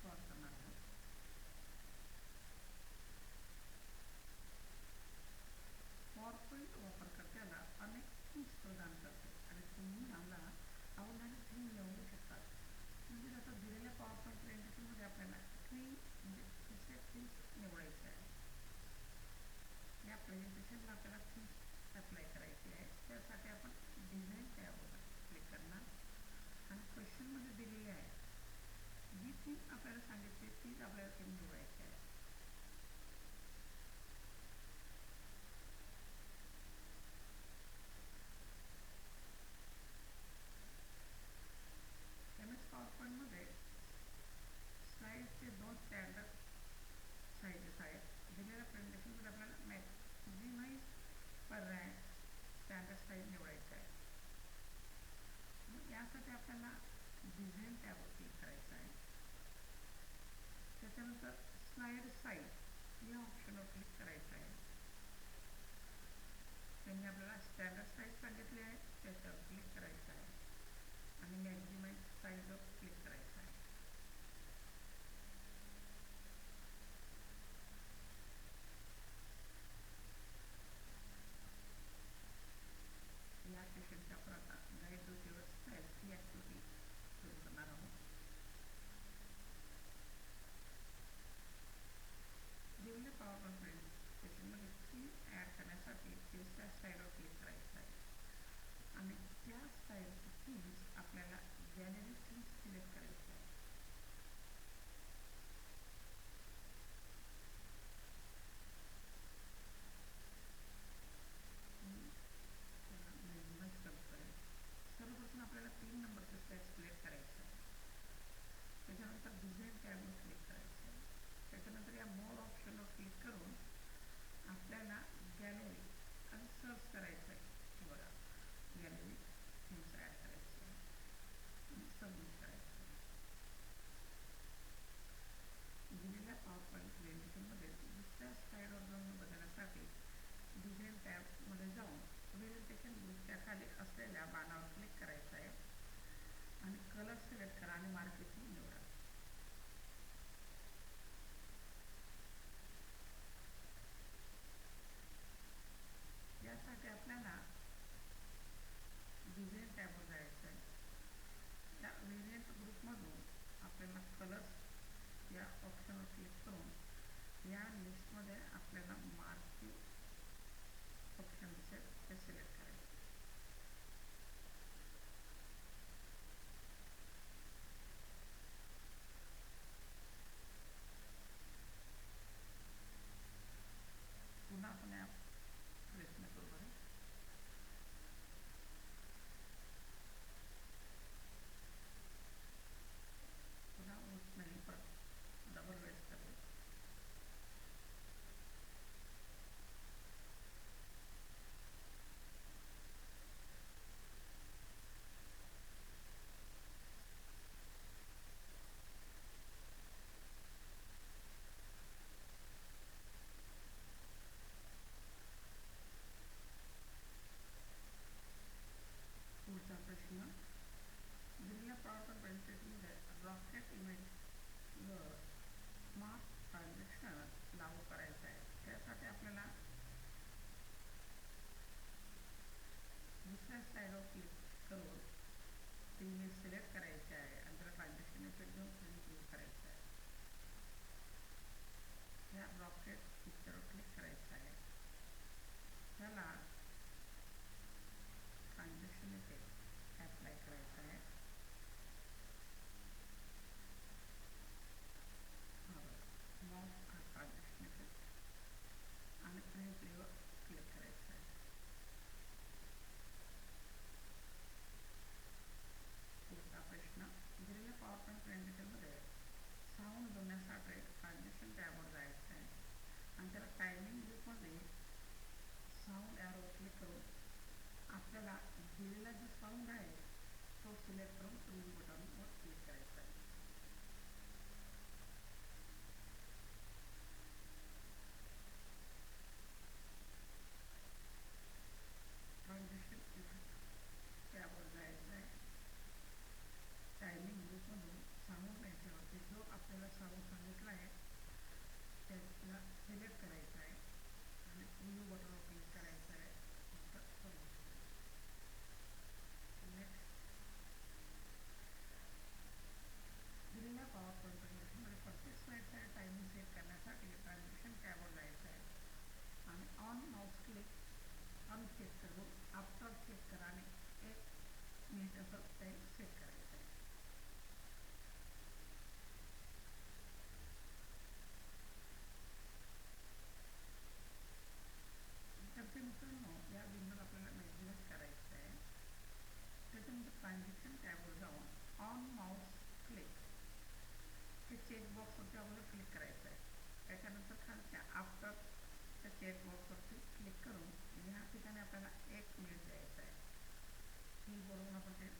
Solve करणार आहोत. Power point वापरकर्त्याला अनेक थीम्स प्रदान करते आणि तुम्ही आवडणारे थीम निवडू शकता. म्हणजे आता दिलेल्या पॉवरपॉईंट प्रेझेंटेशनमध्ये आपल्याला म्हणजे थीम्स निवडायचे आहे. या प्रेझेंटेशनला आपल्याला थीम्स अप्लाय करायची आहे. त्यासाठी आपण डिझाईन टॅबवर क्लिक करणार आणि क्वेश्चनमध्ये दिलेली आहे जी थीम आपल्याला सांगितली तीच आपल्याला थीम निवडायची आहे. MS पॉवरपॉईंटमध्ये स्लाईड्सचे 2 स्टँडर्ड साईजेस आहेत. दिलेल्या प्रेझेंटेशनमध्ये आपल्याला मॅक्झिमाइज पर्याय स्टँडर्ड साईज निवडायचा आहे. यासाठी आपल्याला डिझाईन टॅबवर क्लिक करायचं आहे. त्याच्यानंतर स्लाईड साईज या ऑप्शनवर क्लिक करायचं आहे. त्यांनी आपल्याला स्टँडर्ड साईज सांगितले आहे, त्याच्यावर क्लिक करायचं आहे आणि मॅक्झिमाइज साईजवर क्लिक करायचं आहे. या सेशनच्या आपण आता गाईड ड्युटीवर स्टाईल ही ॲक्टिव्हिटी सुरू करणार आहोत. दिलेल्या पॉवरपॉईंट प्रेझेंटेशनमध्ये थीम ॲड करण्यासाठी पेजच्या स्टाईलवर क्लिक करायचं आहे आणि त्या स्टाईलची थीम्स आपल्याला गॅलरी थीम्स सिलेक्ट करायची आहे. मॅक्झिमाइज करतो आहे. सर्वप्रथम आपल्याला 3 नंबरचं स्टाईल सिलेक्ट करायचं आहे. त्याच्यानंतर डिझाईन टॅबवर क्लिक करायचं आहे. त्याच्यानंतर या मोड ऑप्शनवर क्लिक करून आपल्याला गॅलरी आणि सर्च करायचं आहे. हे बघा, गॅलरी थीम्स ॲड करायची आहे आणि सबमिट करायचं आहे. दिलेल्या पॉवरपॉईंट प्रेझेंटेशनमध्ये दुसऱ्या स्लाईडवर जाऊन बदलण्यासाठी डिझाईन टॅबमध्ये जाऊन प्रेझेंटेशन दृष्ट्या खाली असलेल्या बाणावर क्लिक करायचं आहे आणि कलर सिलेक्ट करा आणि मार्केटिंग निवडा. यासाठी आपल्याला डिझाईन टॅबवर जायचं आहे. त्या व्हेरियंट ग्रुपमधून आपल्याला कलर्स या ऑप्शनवर क्लिक करून या लिस्टमध्ये आपल्याला मार्किंग ऑप्शन दिसेल ते सिलेक्ट करायचं. पुन्हा आपण या प्रयत्न करू बरं. पुन्हा होत नाही, परत डबल वेळेस करेल. पुढचा प्रश्न, दिलेल्या पॉवरपॉईंट प्रेझेंटेशनमध्ये रॉकेट इमेजवर स्मार्ट ट्रान्झॅक्शन लागू करायचं आहे. त्यासाठी आपल्याला दुसऱ्या स्लाईडवर क्लिक करून ते इमेज सिलेक्ट करायचे आहे आणि त्याला ट्रान्झॅक्शन इफेक्ट देऊन प्रिंट यूज करायचं आहे. या रॉकेट पिक्चरवर क्लिक करायचं आहे. त्याला ट्रान्झॅक्शन इफेक्ट ॲप्लाय करायचा आहे. ट्रान्झॅक्शन इफेक्ट आणि प्रिंट प्लेवर क्लिक करायचं आहे. पुढचा प्रश्न, दिलेल्या पॉवरपॉईंट प्रेझेंटेशनमध्ये साऊंड जोडण्यासाठी ट्रान्झॅक्शन टॅबवर जायचं आहे आणि त्याला टायमिंग ग्रुपमध्ये साऊंड ॲरोवर क्लिक करून आपल्याला दिलेला जो साऊंड आहे तो सिलेक्ट करून प्रिंट बटनवर क्लिक करायचा आहे. ट्रान्झॅक्शन इफेक्ट टॅबवर जायचं आहे. टायमिंग ग्रुपमधून साऊंड याच्यावरती जो आपल्याला त्यानंतर खालच्या आफ्टरच्या चेकबॉक्सवरती क्लिक करून ह्या ठिकाणी आपल्याला 1 मिनिट द्यायचं आहे. की बरोबर आपण ते